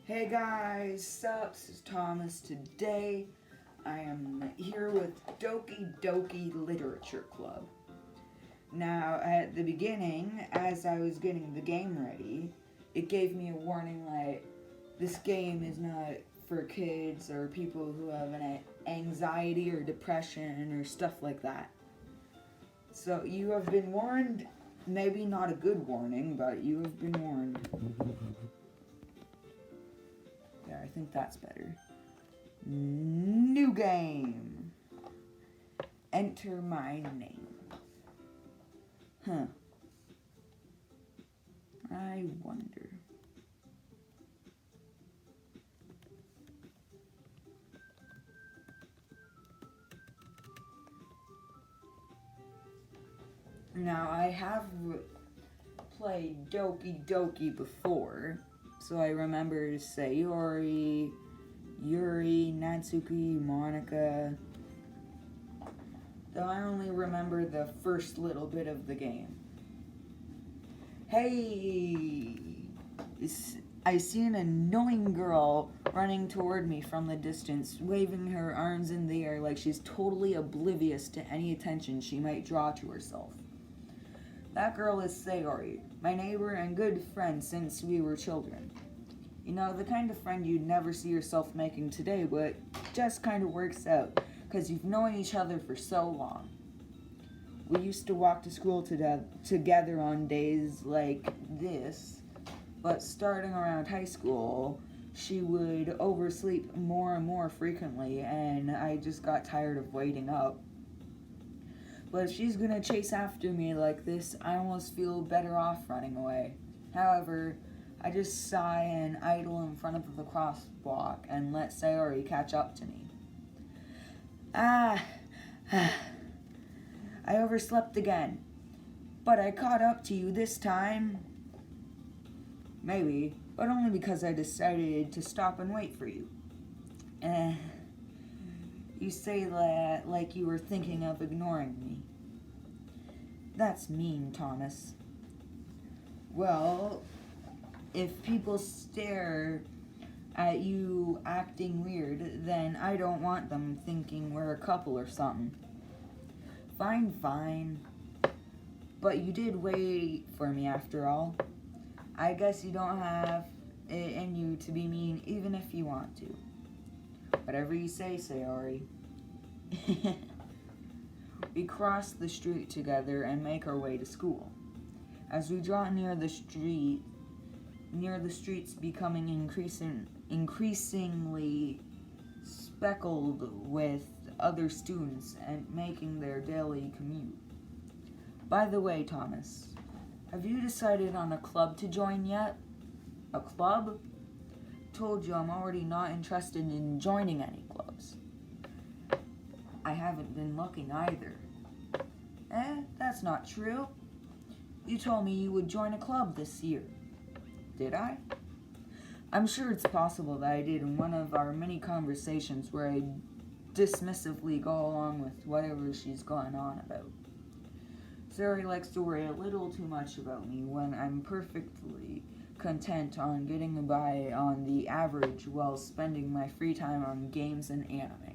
Hey guys, sup? This is Thomas. Today I am here with Doki Literature Club. Now, at the beginning, as I was getting the game ready, it gave me a warning like, this game is not for kids or people who have an anxiety or depression or stuff like that. So you have been warned, maybe not a good warning, but you have been warned. Yeah, I think that's better. New game. Enter my name. I wonder. Now, I have played Doki before, so I remember Sayori, Yuri, Natsuki, Monika. Though I only remember the first little bit of the game. Hey! I see an annoying girl running toward me from the distance, waving her arms in the air like she's totally oblivious to any attention she might draw to herself. That girl is Sayori, my neighbor and good friend since we were children. You know, the kind of friend you'd never see yourself making today, but just kind of works out, because you've known each other for so long. We used to walk to school together on days like this, but starting around high school, she would oversleep more and more frequently, and I just got tired of waiting up. But if she's gonna chase after me like this, I almost feel better off running away. However, I just sigh and idle in front of the crosswalk and let Sayori catch up to me. I overslept again. But I caught up to you this time. Maybe, but only because I decided to stop and wait for you. You say that like you were thinking of ignoring me. That's mean, Thomas. Well, if people stare at you acting weird, then I don't want them thinking we're a couple or something. Fine. But you did wait for me after all. I guess you don't have it in you to be mean even if you want to. Whatever you say, Sayori. We cross the street together and make our way to school. As we draw near the streets becoming increasingly speckled with other students and making their daily commute. By the way, Thomas, have you decided on a club to join yet? A club? Told you I'm already not interested in joining any clubs. I haven't been looking either. That's not true. You told me you would join a club this year. Did I? I'm sure it's possible that I did in one of our many conversations where I dismissively go along with whatever she's going on about. Sayori likes to worry a little too much about me when I'm perfectly content on getting by on the average while spending my free time on games and anime.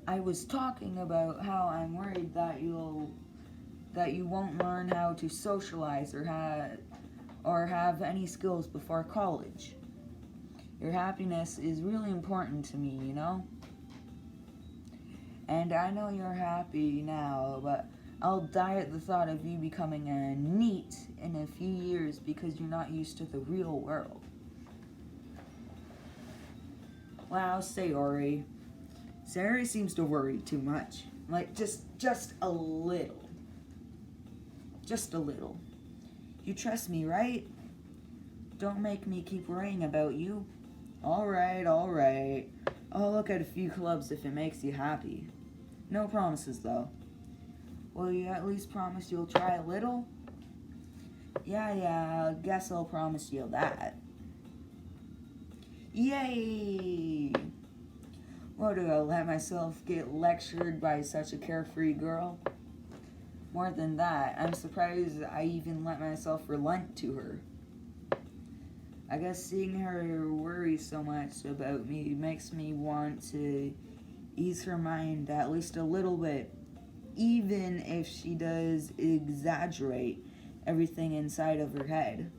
I was talking about how I'm worried that you won't learn how to socialize or have any skills before college. Your happiness is really important to me, you know? And I know you're happy now, but I'll die at the thought of you becoming a NEET in a few years because you're not used to the real world. Wow, Sayori. Sayori seems to worry too much. Like, just a little. Just a little. You trust me, right? Don't make me keep worrying about you. Alright. I'll look at a few clubs if it makes you happy. No promises, though. Will you at least promise you'll try a little? Yeah, I guess I'll promise you that. Yay! What, do I let myself get lectured by such a carefree girl? More than that, I'm surprised I even let myself relent to her. I guess seeing her worry so much about me makes me want to ease her mind at least a little bit, even if she does exaggerate everything inside of her head.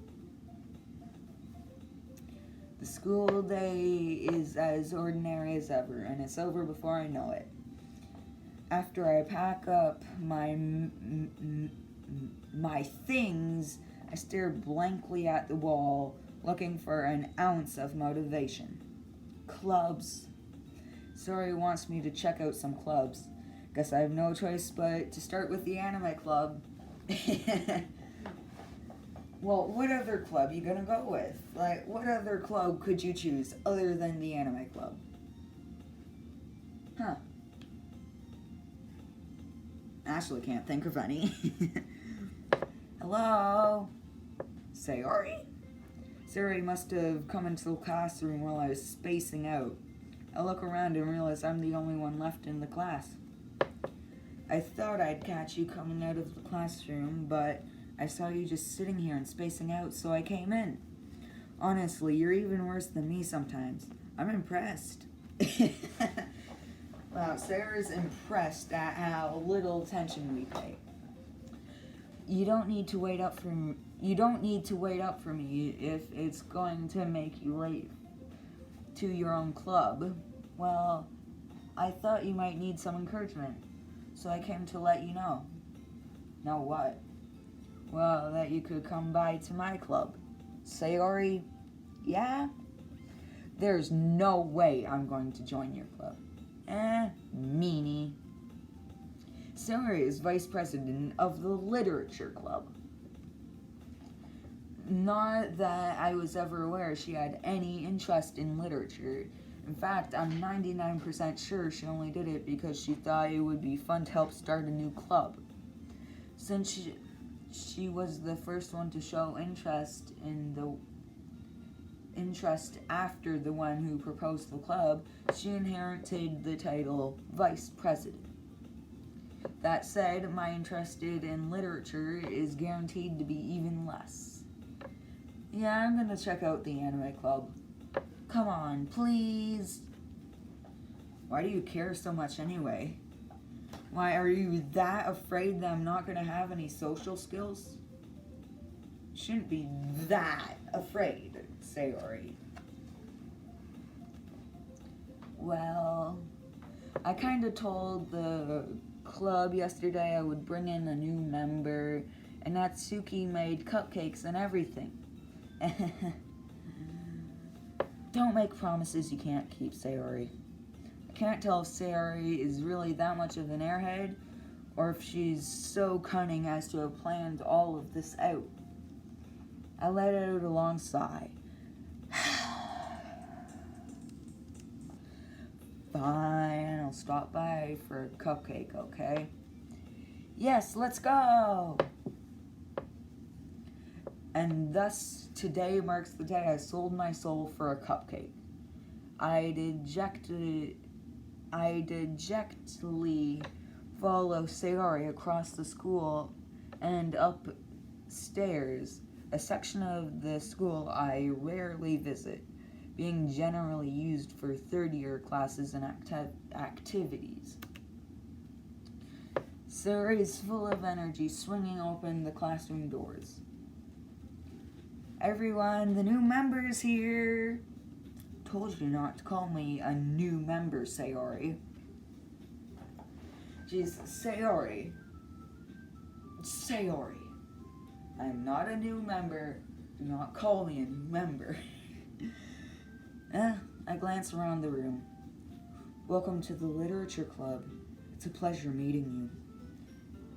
The school day is as ordinary as ever, and it's over before I know it. After I pack up my things, I stare blankly at the wall, looking for an ounce of motivation. Clubs. Sayori wants me to check out some clubs. Guess I have no choice but to start with the anime club. Well, what other club you gonna go with? Like, what other club could you choose other than the anime club? Huh. Ashley can't think of any. Hello? Sayori? Sayori must have come into the classroom while I was spacing out. I look around and realize I'm the only one left in the class. I thought I'd catch you coming out of the classroom, but I saw you just sitting here and spacing out, so I came in. Honestly, you're even worse than me sometimes. I'm impressed. Wow, Sarah's impressed at how little attention we pay. You don't need to wait up for me if it's going to make you late to your own club. Well, I thought you might need some encouragement, so I came to let you know. Know what? Well, that you could come by to my club. Sayori, yeah? There's no way I'm going to join your club. Meanie. Sayori is vice president of the literature club. Not that I was ever aware she had any interest in literature. In fact, I'm 99% sure she only did it because she thought it would be fun to help start a new club. Since she was the first one to show interest after the one who proposed the club, she inherited the title vice president. That said, my interest in literature is guaranteed to be even less. Yeah, I'm gonna check out the anime club. Come on, please. Why do you care so much anyway? Why, are you that afraid that I'm not gonna have any social skills? Shouldn't be that afraid, Sayori. Well, I kinda told the club yesterday I would bring in a new member, and Natsuki made cupcakes and everything. Don't make promises you can't keep, Sayori. I can't tell if Sayori is really that much of an airhead, or if she's so cunning as to have planned all of this out. I let out a long sigh. Fine, I'll stop by for a cupcake, okay? Yes, let's go! And thus, today marks the day I sold my soul for a cupcake. I dejectedly follow Sayori across the school and upstairs, a section of the school I rarely visit, being generally used for third-year classes and activities. Sayori is full of energy, swinging open the classroom doors. Everyone, the new member's here. Told you not to call me a new member, Sayori. Jeez, Sayori. I'm not a new member. Do not call me a new member. I glance around the room. Welcome to the literature club. It's a pleasure meeting you.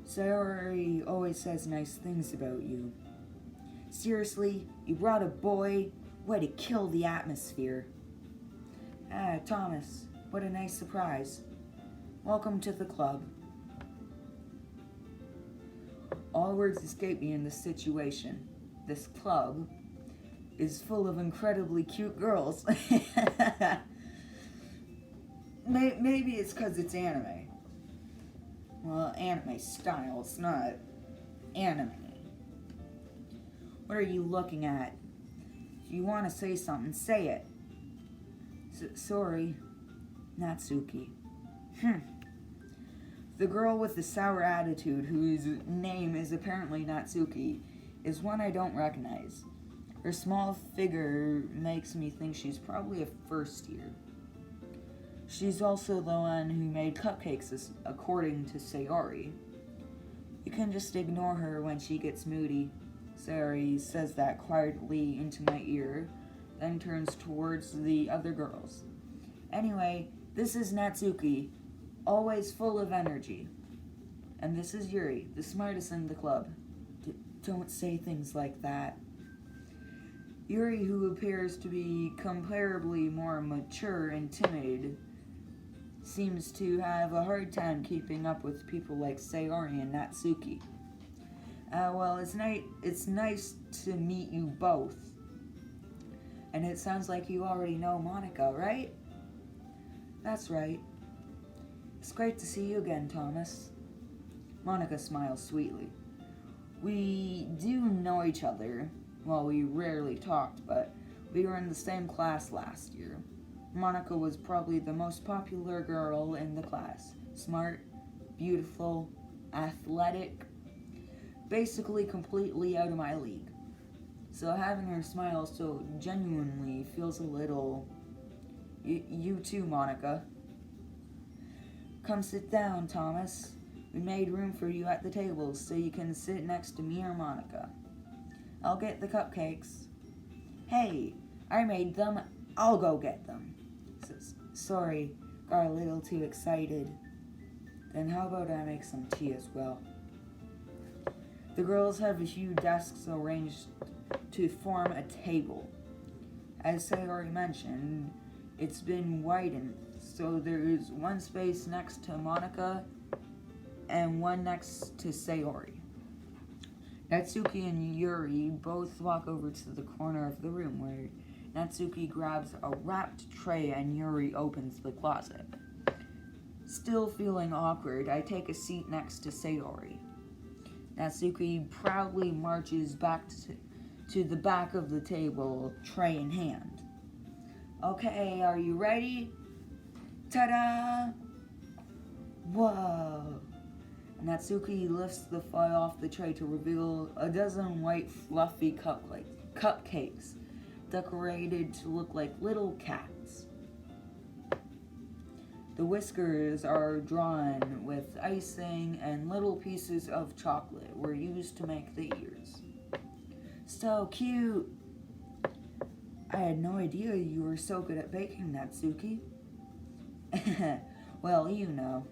Sayori always says nice things about you. Seriously, you brought a boy? Way to kill the atmosphere. Thomas, what a nice surprise. Welcome to the club. All words escape me in this situation. This club is full of incredibly cute girls. Maybe it's because it's anime. Well, anime style, it's not anime. What are you looking at? If you want to say something, say it. Sorry, Natsuki. The girl with the sour attitude, whose name is apparently Natsuki, is one I don't recognize. Her small figure makes me think she's probably a first year. She's also the one who made cupcakes, according to Sayori. You can just ignore her when she gets moody. Sayori says that quietly into my ear, then turns towards the other girls. Anyway, this is Natsuki, always full of energy. And this is Yuri, the smartest in the club. Don't say things like that. Yuri, who appears to be comparably more mature and timid, seems to have a hard time keeping up with people like Sayori and Natsuki. Well, it's nice to meet you both. And it sounds like you already know Monika, right? That's right. It's great to see you again, Thomas. Monika smiles sweetly. We do know each other. Well, we rarely talked, but we were in the same class last year. Monika was probably the most popular girl in the class. Smart, beautiful, athletic, basically completely out of my league. So having her smile so genuinely feels a little... You too, Monika. Come sit down, Thomas. We made room for you at the tables so you can sit next to me or Monika. I'll get the cupcakes. Hey, I made them. I'll go get them. Sorry, got a little too excited. Then how about I make some tea as well? The girls have a few desks arranged to form a table. As Sayori mentioned, it's been widened, so there is one space next to Monika and one next to Sayori. Natsuki and Yuri both walk over to the corner of the room where Natsuki grabs a wrapped tray and Yuri opens the closet. Still feeling awkward, I take a seat next to Sayori. Natsuki proudly marches back to the back of the table, tray in hand. Okay, are you ready? Ta-da! Whoa! Natsuki lifts the foil off the tray to reveal a dozen white, fluffy cupcakes, decorated to look like little cats. The whiskers are drawn with icing, and little pieces of chocolate were used to make the ears. So cute! I had no idea you were so good at baking, Natsuki. Well, you know.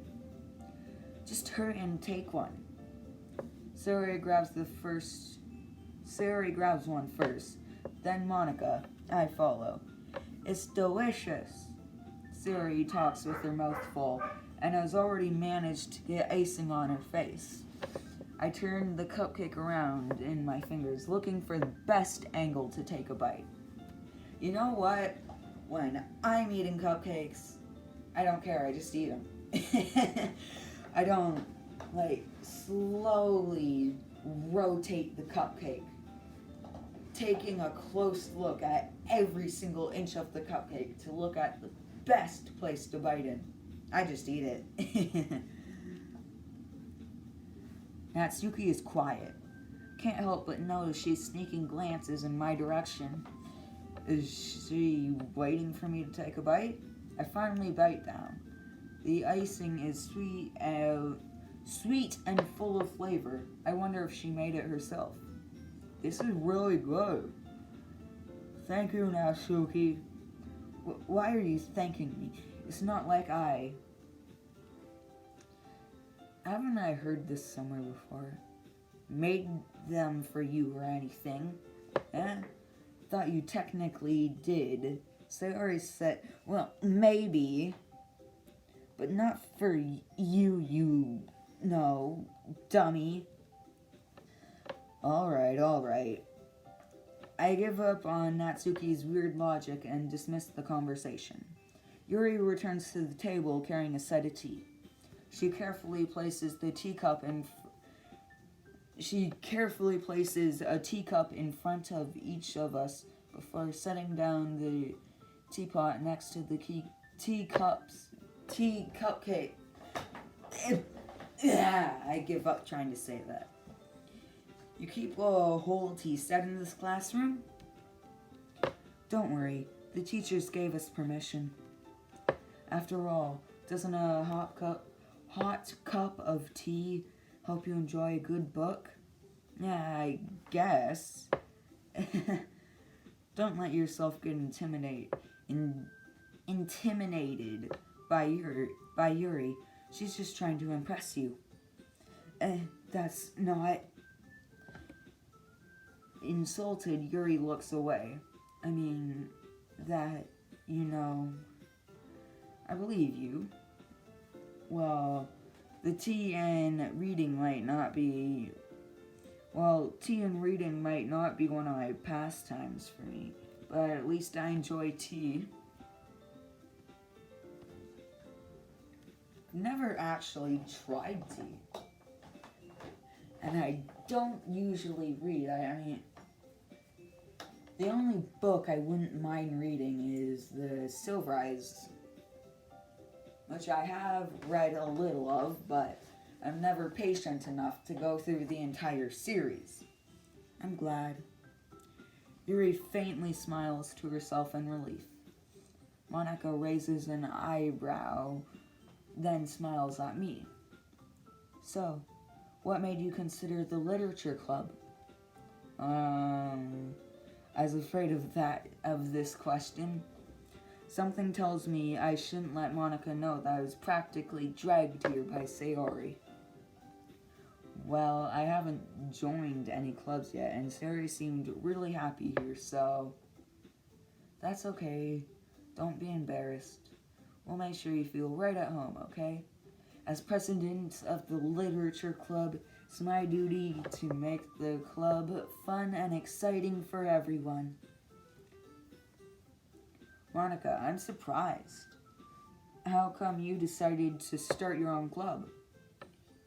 Just hurry and take one. Sayori grabs one first, then Monika. I follow. It's delicious. Sayori talks with her mouth full and has already managed to get icing on her face. I turn the cupcake around in my fingers, looking for the best angle to take a bite. You know what? When I'm eating cupcakes, I don't care, I just eat them. I don't, slowly rotate the cupcake, taking a close look at every single inch of the cupcake to look at the best place to bite in. I just eat it. Natsuki is quiet. Can't help but notice she's sneaking glances in my direction. Is she waiting for me to take a bite? I finally bite down. The icing is sweet and full of flavor. I wonder if she made it herself. This is really good. Thank you, Natsuki. Why are you thanking me? It's not like haven't I heard this somewhere before? Made them for you or anything? Thought you technically did. Sayori said, well, maybe. But not for you know, dummy. Alright. I give up on Natsuki's weird logic and dismiss the conversation. Yuri returns to the table carrying a set of tea. She carefully places a teacup in front of each of us before setting down the teapot next to the tea cupcake. I give up trying to say that. You keep a whole tea set in this classroom? Don't worry, the teachers gave us permission. After all, doesn't a hot cup of tea help you enjoy a good book? Yeah, I guess. Don't let yourself get intimidated by Yuri. She's just trying to impress you. That's not... Insulted, Yuri looks away. I mean, that, I believe you. Well, tea and reading might not be one of my pastimes for me, but at least I enjoy tea. Never actually tried tea. And I don't usually read. I mean, the only book I wouldn't mind reading is the Silver Eyes, which I have read a little of, but I'm never patient enough to go through the entire series. I'm glad. Yuri faintly smiles to herself in relief. Monika raises an eyebrow, then smiles at me. So, what made you consider the literature club? I was afraid of this question. Something tells me I shouldn't let Monika know that I was practically dragged here by Sayori. Well, I haven't joined any clubs yet, and Sayori seemed really happy here, so... That's okay. Don't be embarrassed. We'll make sure you feel right at home, okay? As president of the literature club, it's my duty to make the club fun and exciting for everyone. Monika, I'm surprised. How come you decided to start your own club?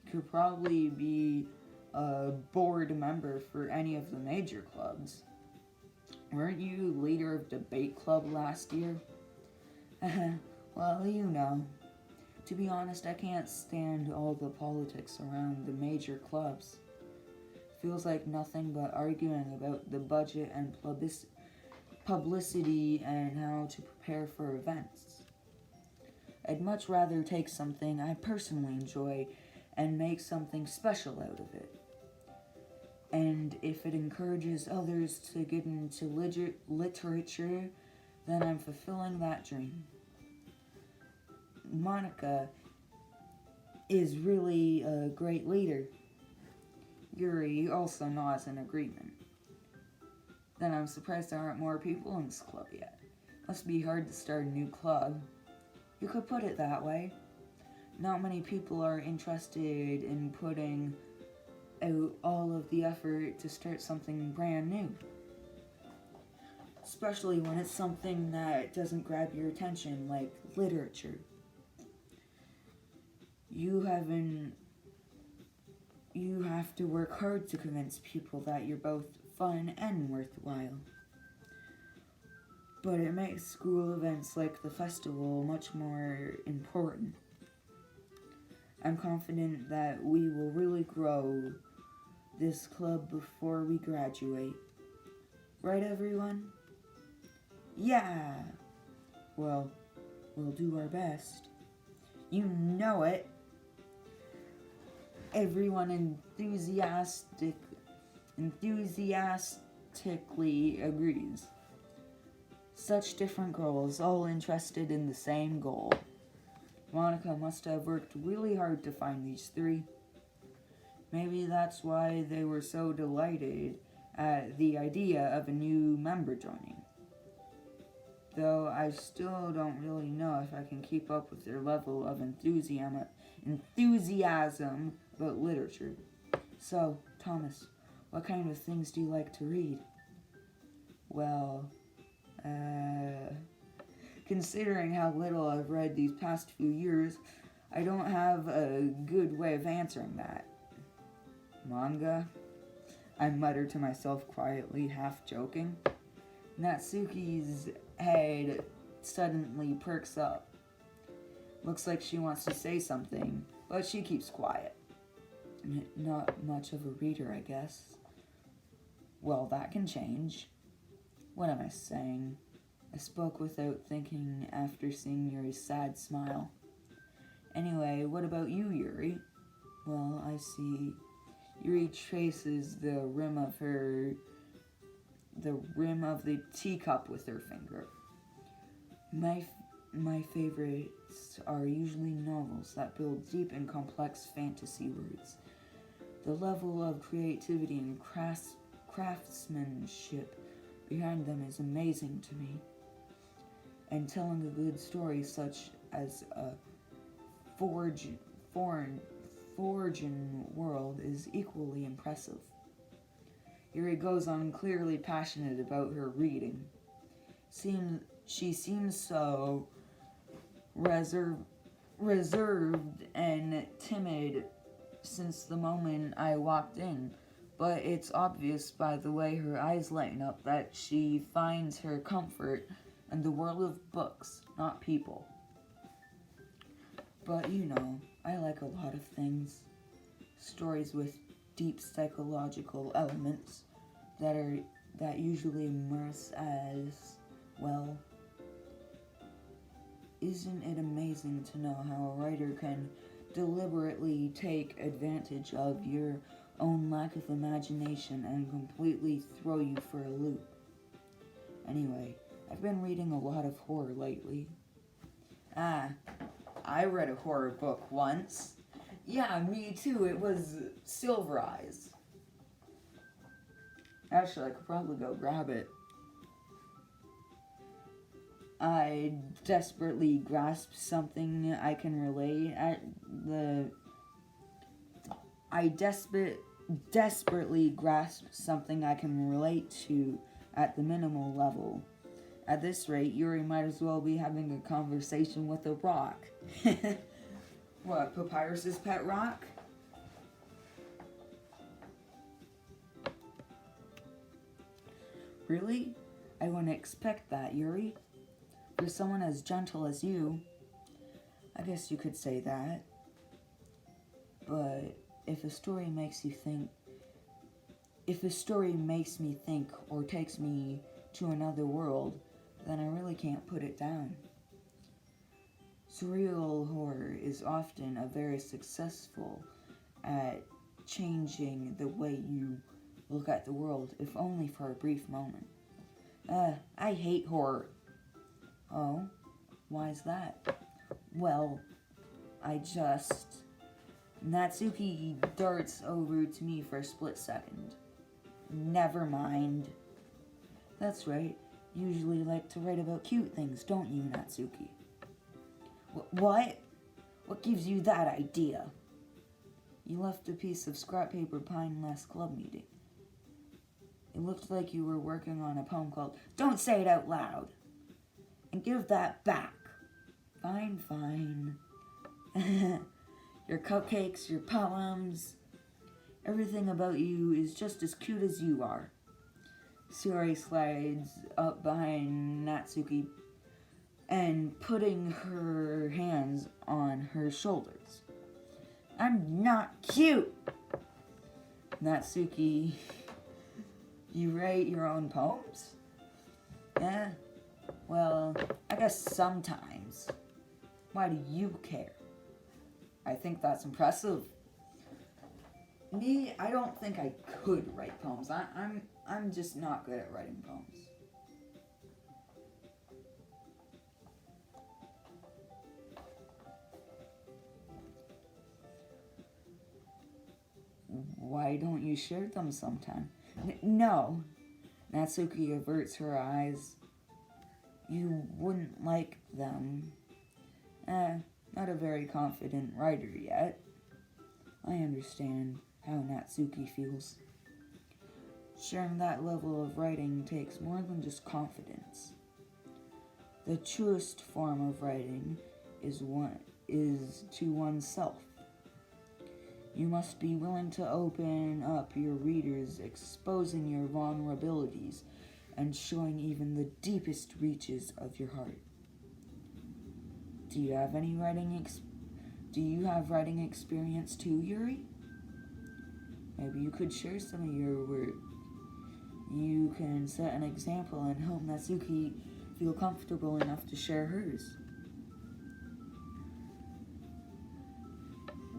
You could probably be a board member for any of the major clubs. Weren't you leader of debate club last year? Well, To be honest, I can't stand all the politics around the major clubs. Feels like nothing but arguing about the budget and publicity and how to prepare for events. I'd much rather take something I personally enjoy and make something special out of it. And if it encourages others to get into literature, then I'm fulfilling that dream. Monika is really a great leader. Yuri also nods in agreement. Then I'm surprised there aren't more people in this club yet. Must be hard to start a new club. You could put it that way. Not many people are interested in putting out all of the effort to start something brand new. Especially when it's something that doesn't grab your attention, like literature. You have to work hard to convince people that you're both fun and worthwhile. But it makes school events like the festival much more important. I'm confident that we will really grow this club before we graduate. Right, everyone? Yeah! Well, we'll do our best. You know it. Everyone enthusiastically agrees. Such different girls, all interested in the same goal. Monika must have worked really hard to find these three. Maybe that's why they were so delighted at the idea of a new member joining. Though I still don't really know if I can keep up with their level of enthusiasm about literature. So, Thomas, what kind of things do you like to read? Well, considering how little I've read these past few years, I don't have a good way of answering that. Manga? I muttered to myself quietly, half joking. Natsuki's head suddenly perks up. Looks like she wants to say something, but she keeps quiet. Not much of a reader, I guess. Well, that can change. What am I saying? I spoke without thinking after seeing Yuri's sad smile. Anyway, what about you, Yuri? Well, I see. Yuri traces the rim of the teacup with her finger. My favorites are usually novels that build deep and complex fantasy worlds. The level of creativity and craftsmanship behind them is amazing to me. And telling a good story such as a foreign world is equally impressive. Yuri goes on clearly passionate about her reading. She seems so reserved and timid since the moment I walked in, but it's obvious by the way her eyes lighten up that she finds her comfort in the world of books, not people. But you know, I like a lot of things. Stories with deep psychological elements that usually immerse as well. Isn't it amazing to know how a writer can deliberately take advantage of your own lack of imagination and completely throw you for a loop? Anyway, I've been reading a lot of horror lately. I read a horror book once. Yeah, me too. It was Silver Eyes. Actually, I could probably go grab it. I desperately grasp something I can relate at the... I desperately grasp something I can relate to at the minimal level. At this rate, Yuri might as well be having a conversation with a rock. What, Papyrus's pet rock? Really? I wouldn't expect that, Yuri. For someone as gentle as you, I guess you could say that. But if a story makes me think or takes me to another world, then I really can't put it down. Surreal horror is often a very successful at changing the way you look at the world, if only for a brief moment. I hate horror. Oh, why is that? Well, Natsuki darts over to me for a split second. Never mind. That's right. You usually like to write about cute things, don't you, Natsuki? What? What gives you that idea? You left a piece of scrap paper behind last club meeting. It looked like you were working on a poem called Don't Say It Out Loud. And give that back. Fine. Your cupcakes, your poems, everything about you is just as cute as you are. Sayori slides up behind Natsuki and putting her hands on her shoulders. I'm not cute! Natsuki, you write your own poems? Yeah, well, I guess sometimes. Why do you care? I think that's impressive. Me, I don't think I could write poems. I'm just not good at writing poems. Why don't you share them sometime? No. Natsuki averts her eyes. You wouldn't like them. Not a very confident writer yet. I understand how Natsuki feels. Sharing that level of writing takes more than just confidence. The truest form of writing is to oneself. You must be willing to open up your readers, exposing your vulnerabilities, and showing even the deepest reaches of your heart. Do you have writing experience too, Yuri? Maybe you could share some of your work. You can set an example and help Natsuki feel comfortable enough to share hers.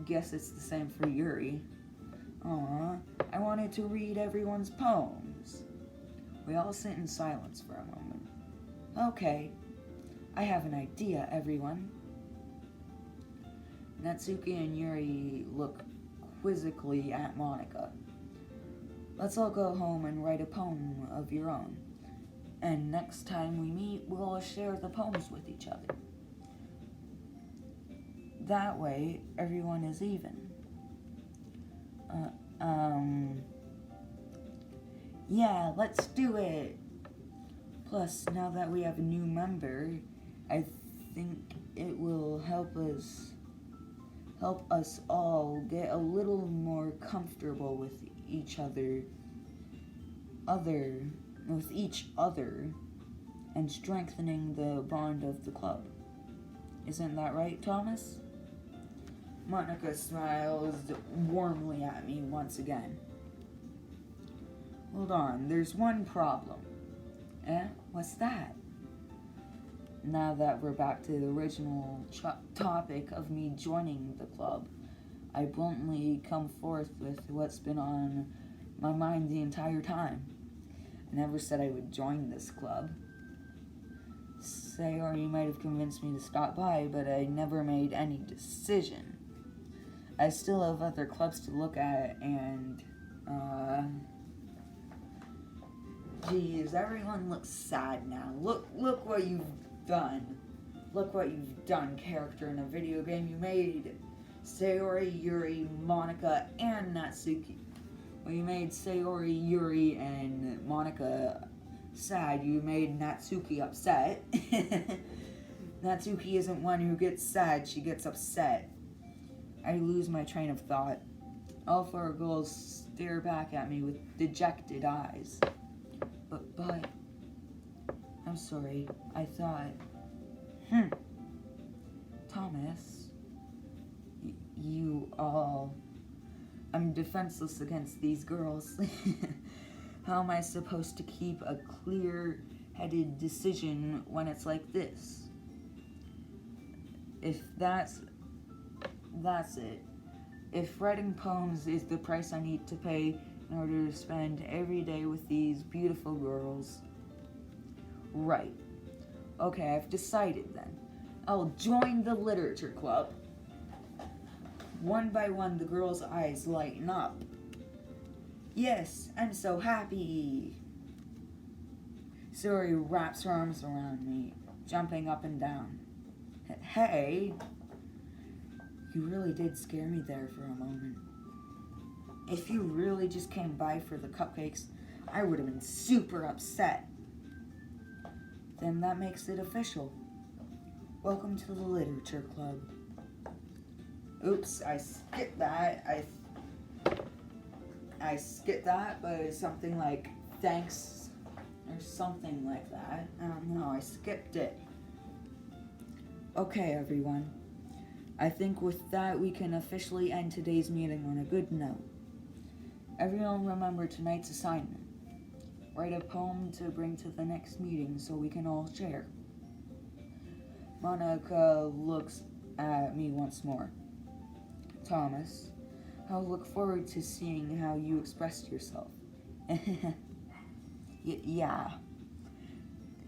Guess it's the same for Yuri. Aw, I wanted to read everyone's poems. We all sit in silence for a moment. Okay, I have an idea, everyone. Natsuki and Yuri look quizzically at Monika. Let's all go home and write a poem of your own. And next time we meet, we'll all share the poems with each other. That way, everyone is even. Yeah, let's do it. Plus, now that we have a new member, I think it will help us all get a little more comfortable with each other, and strengthening the bond of the club. Isn't that right, Thomas? Monika smiles warmly at me once again. Hold on, there's one problem. What's that? Now that we're back to the original topic of me joining the club, I bluntly come forth with what's been on my mind the entire time. I never said I would join this club. Sayori might have convinced me to stop by, but I never made any decision. I still have other clubs to look at, and, geez, everyone looks sad now. Look what you've done. Look what you've done, character in a video game. You made Sayori, Yuri, Monika, and Natsuki. Well, you made Sayori, Yuri, and Monika sad. You made Natsuki upset. Natsuki isn't one who gets sad, she gets upset. I lose my train of thought. All four girls stare back at me with dejected eyes. But, I'm sorry, I thought, Thomas, I'm defenseless against these girls. How am I supposed to keep a clear-headed decision when it's like this? If that's it. If writing poems is the price I need to pay in order to spend every day with these beautiful girls, right. Okay, I've decided then. I'll join the literature club. One by one, the girls' eyes lighten up. Yes, I'm so happy. Sayori wraps her arms around me, jumping up and down. Hey, you really did scare me there for a moment. If you really just came by for the cupcakes, I would have been super upset. Then that makes it official. Welcome to the literature club. Oops, I skipped that. I skipped that, but it's something like thanks or something like that. I don't know, I skipped it. Okay, everyone. I think with that we can officially end today's meeting on a good note. Everyone remember tonight's assignment. Write a poem to bring to the next meeting so we can all share. Monika looks at me once more. Thomas, I'll look forward to seeing how you expressed yourself. Yeah.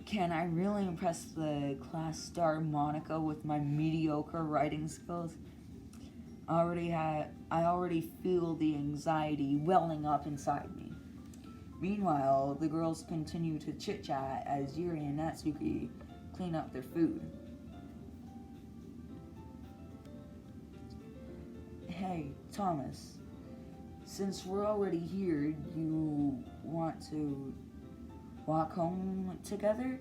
Can I really impress the class star Monika with my mediocre writing skills? I already feel the anxiety welling up inside me. Meanwhile, the girls continue to chit-chat as Yuri and Natsuki clean up their food. Hey, Thomas, since we're already here, you want to walk home together?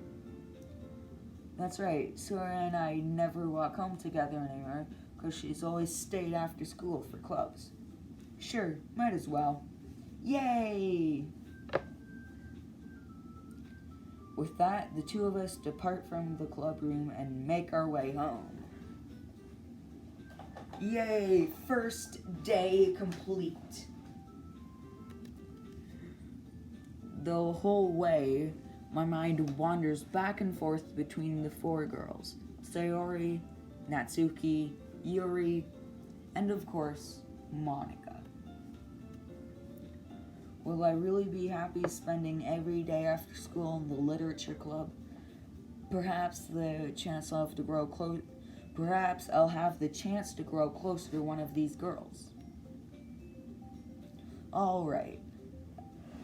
That's right, Sora and I never walk home together anymore because she's always stayed after school for clubs. Sure, might as well. Yay! With that, the two of us depart from the club room and make our way home. Yay! First day complete. The whole way, my mind wanders back and forth between the four girls. Sayori, Natsuki, Yuri, and of course, Monika. Will I really be happy spending every day after school in the literature club? Perhaps I'll have the chance to grow closer to one of these girls. Alright.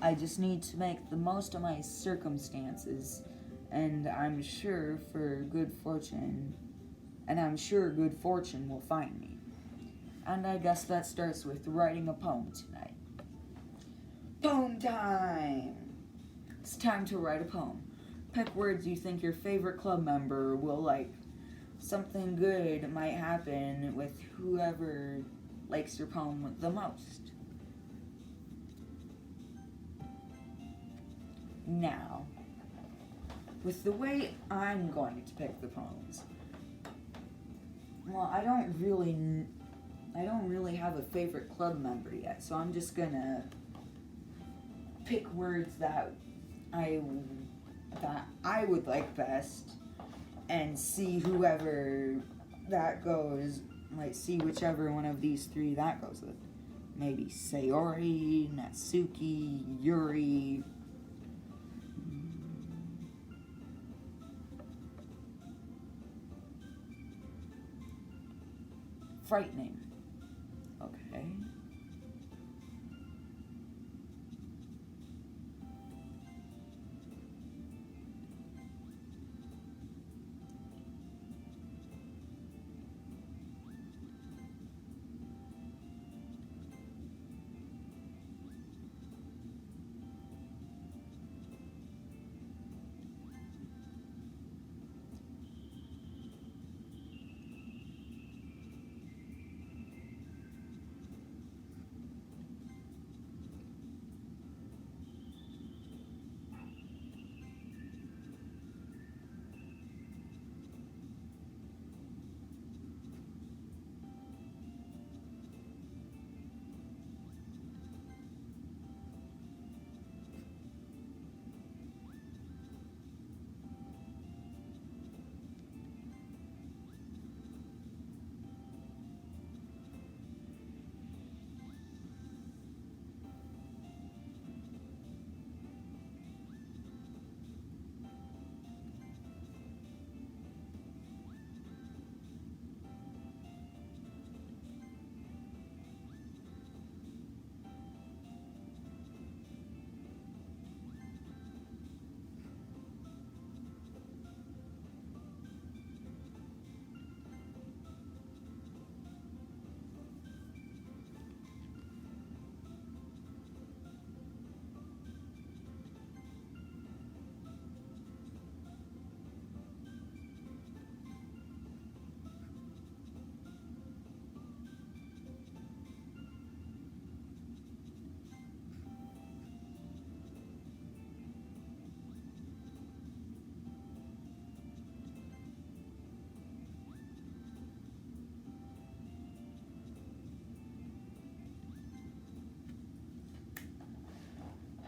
I just need to make the most of my circumstances, and I'm sure good fortune will find me. And I guess that starts with writing a poem tonight. Poem time! It's time to write a poem. Pick words you think your favorite club member will like. Something good might happen with whoever likes your poem the most. Now, with the way I'm going to pick the poems, well, I don't really have a favorite club member yet, so I'm just gonna pick words that I would like best, and see whoever that goes, see whichever one of these three that goes with. Maybe Sayori, Natsuki, Yuri. Frightening. Okay.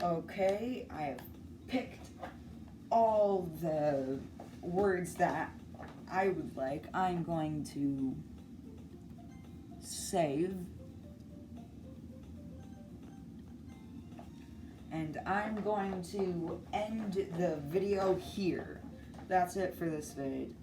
Okay, I have picked all the words that I would like. I'm going to save. And I'm going to end the video here. That's it for this vid.